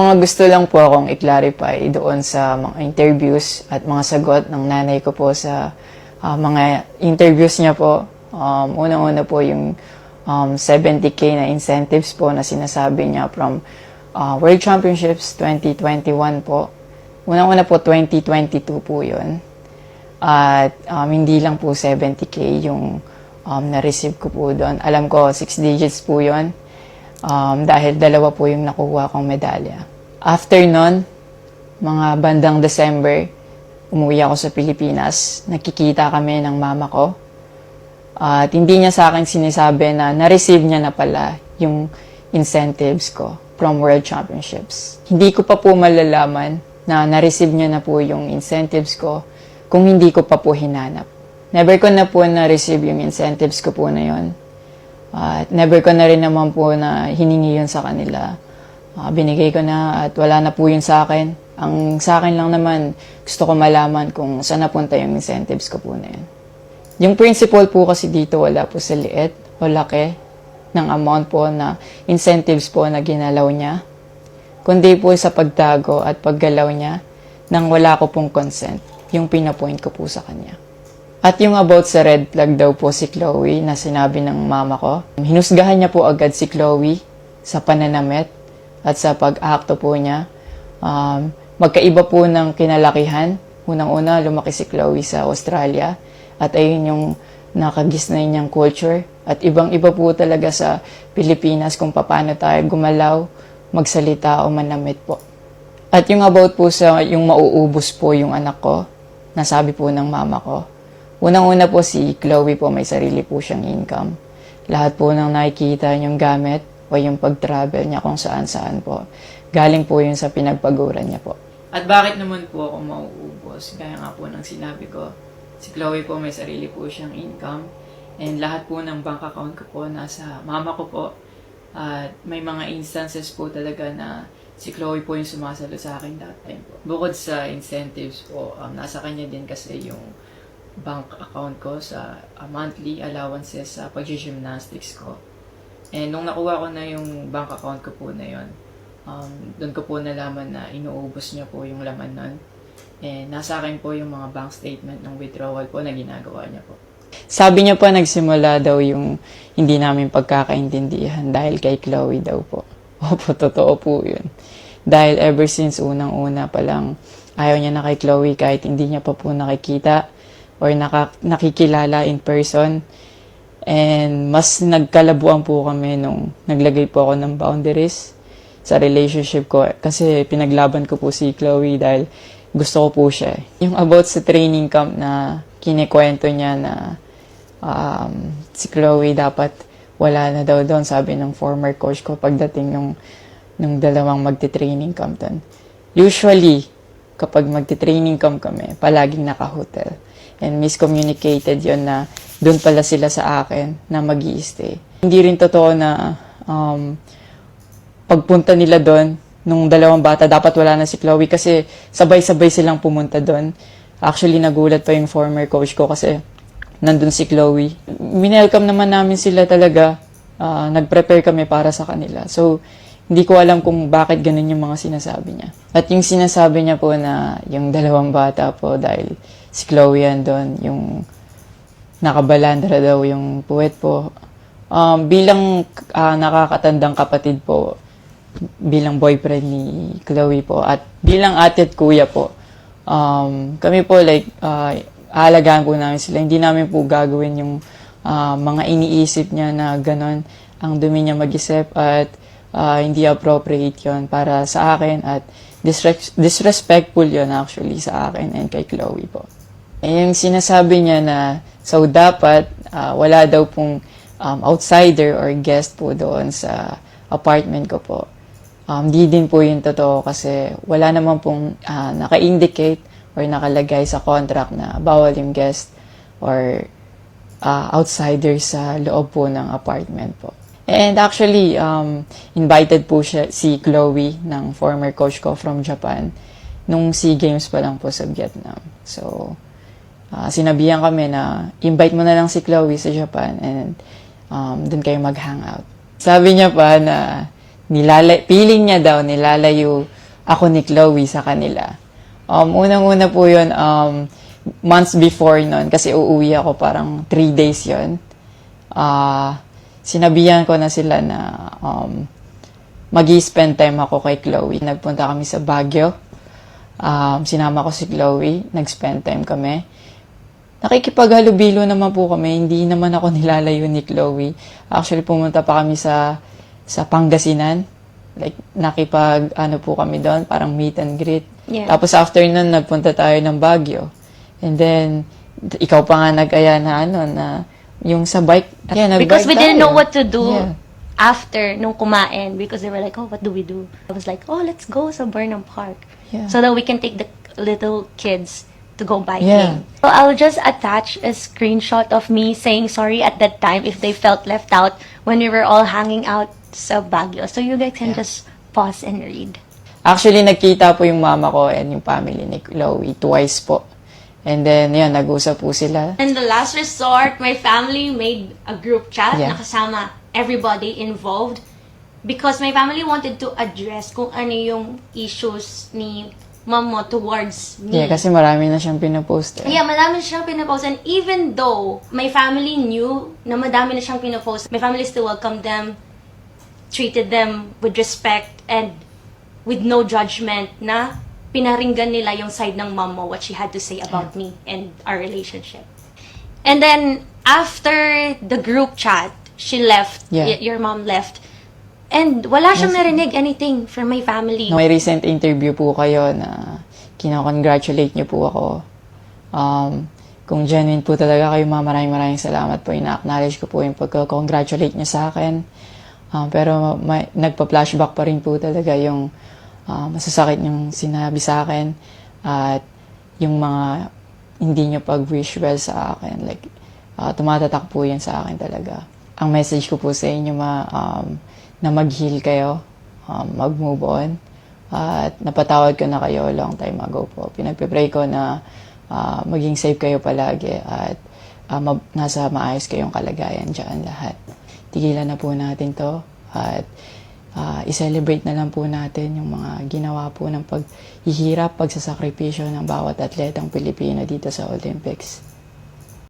Mga gusto lang po akong i-clarify doon sa mga interviews at mga sagot ng nanay ko po sa mga interviews niya po. Unang-una po yung 70K na incentives po na sinasabi niya from World Championships 2021 po. Unang-una po 2022 po yun. At hindi lang po 70K yung na-receive ko po doon. Alam ko 6 digits po yun. Dahil dalawa po yung nakuha kong medalya. After nun, mga bandang December, umuwi ako sa Pilipinas. Nakikita kami ng mama ko. At hindi niya sa akin sinasabi na na-receive niya na pala yung incentives ko from World Championships. Hindi ko pa po malalaman na na-receive niya na po yung incentives ko kung hindi ko pa po hinanap. Never ko na po na-receive yung incentives ko po na yon. At never ko na rin naman po na hiningi yun sa kanila. Binigay ko na at wala na po yun sa akin. Ang sa akin lang naman, gusto ko malaman kung saan napunta yung incentives ko po na yun. Yung principle po kasi dito wala po sa liit o laki ng amount po na incentives po na ginalaw niya. Kundi po sa pagtago at paggalaw niya nang wala ko pong consent, yung pinapoint ko po sa kanya. At yung about sa red flag daw po si Chloe na sinabi ng mama ko, hinusgahan niya po agad si Chloe sa pananamit at sa pag-akto po niya. Magkaiba po ng kinalakihan. Unang-una, lumaki si Chloe sa Australia at ayun yung nakagisnay niyang culture. At ibang-iba po talaga sa Pilipinas kung paano tayo gumalaw, magsalita o manamit po. At yung about po sa yung mauubos po yung anak ko, nasabi po ng mama ko, unang-una po si Chloe po may sarili po siyang income. Lahat po ng nakikita niyong gamit o yung pag-travel niya kung saan-saan po. Galing po yun sa pinagpaguran niya po. At bakit naman po ako mauubos? Gaya nga po ng sinabi ko, si Chloe po may sarili po siyang income. And lahat po ng bank account ko po nasa mama ko po. At may mga instances po talaga na si Chloe po yung sumasalo sa akin that time po. Bukod sa incentives po, nasa kanya din kasi yung bank account ko sa monthly allowances sa pag-gymnastics ko. And nung nakuha ko na yung bank account ko po na yun, doon ko po nalaman na inuubos niya po yung laman nun. And nasa akin po yung mga bank statement ng withdrawal po na ginagawa niya po. Sabi niya po nagsimula daw yung hindi namin pagkakaintindihan dahil kay Chloe daw po. Opo, totoo po yun. Dahil ever since unang-una pa lang, ayaw niya na kay Chloe kahit hindi niya pa po nakikita or nakikilala in person. And mas nagkalabuan po kami nung naglagay po ako ng boundaries sa relationship ko. Kasi pinaglaban ko po si Chloe dahil gusto ko po siya. Yung about sa training camp na kinikwento niya na si Chloe dapat wala na daw doon, sabi ng former coach ko pagdating nung dalawang magte-training camp doon. Usually, kapag magte-training camp kami, palaging naka-hotel. And miscommunicated yon na doon pala sila sa akin na mag-i-stay. Hindi rin totoo na pagpunta nila doon, nung dalawang bata, dapat wala na si Chloe kasi sabay-sabay silang pumunta doon. Actually, nagulat pa yung former coach ko kasi nandun si Chloe. Minelcome naman namin sila talaga. Nag-prepare kami para sa kanila. So, hindi ko alam kung bakit ganun yung mga sinasabi niya. At yung sinasabi niya po na yung dalawang bata po dahil si Chloe andun, yung nakabalandra daw yung puwet po. Bilang nakakatandang kapatid po, bilang boyfriend ni Chloe po, at bilang ate at kuya po, kami po aalagaan po namin sila. Hindi namin po gagawin yung mga iniisip niya na gano'n. Ang dumi niya mag-isip at hindi appropriate yon para sa akin at disrespectful yon actually sa akin and kay Chloe po. Yung sinasabi niya na so dapat wala daw pong outsider or guest po doon sa apartment ko po. Di din po yung totoo kasi wala naman pong naka-indicate or nakalagay sa contract na bawal yung guest or outsider sa loob po ng apartment po. And actually, invited po si Chloe ng former coach ko from Japan nung SEA Games pa lang po sa Vietnam. So, sinabihan kami na invite mo na lang si Chloe sa Japan and doon kayo mag-hangout. Sabi niya pa na feeling niya daw, nilalayo ako ni Chloe sa kanila. Unang-una po yun, months before nun, kasi uuwi ako parang 3 days yun. Sinabihan ko na sila na mag-i-spend time ako kay Chloe. Nagpunta kami sa Baguio. Sinama ko si Chloe. Nag-spend time kami. Nakikipaghalubilo naman po kami. Hindi naman ako nilalayo ni Chloe. Actually, pumunta pa kami sa Pangasinan. Like, po kami doon. Parang meet and greet. Yeah. Tapos after nun, nagpunta tayo ng Baguio. And then, ikaw pa nga nag-aya na yung sa bike. Yeah, Because we didn't know what to do Yeah. after nung kumain, because they were like, oh, what do we do? I was like, oh, let's go sa Burnham Park. Yeah. So that we can take the little kids to go biking. Yeah. So I'll just attach a screenshot of me saying sorry at that time if they felt left out when we were all hanging out sa Baguio. So you guys can just pause and read. Actually, nagkita po yung mama ko and yung family ni Chloe twice po. And then, yan, nag-usap po sila. In the last resort, my family made a group chat Yeah. na kasama everybody involved because my family wanted to address kung ano yung issues ni mom mo towards me. Yeah, kasi marami na siyang pinapost. Yeah, madami na siyang pinapost. And even though my family knew na madami na siyang pinapost, my family still welcomed them, treated them with respect, and with no judgment na pinaringgan nila yung side ng mom mo, what she had to say about me and our relationship. And then, after the group chat, she left, Yeah. your mom left, and wala siyang narinig anything from my family. May recent interview po kayo na kinakongratulate niyo po ako. Kung genuine po talaga kayo, maraming salamat po. Ina-acknowledge ko po yung pagka-congratulate niyo sa akin. Pero nagpa-flashback pa rin po talaga yung masasakit yung sinabi sa akin at yung mga hindi nyo pag-wish well sa akin. Like, tumatatak po yan sa akin talaga. Ang message ko po sa inyo, na mag-heal kayo, mag-move on, at napatawad ko na kayo long time ago po. Pinagpipray ko na maging safe kayo palagi at nasa maayos kayong kalagayan dyan lahat. Tigilan na po natin to at i-celebrate na lang po natin yung mga ginawa po ng paghihirap, pagsasakripisyo ng bawat atletang Pilipino dito sa Olympics.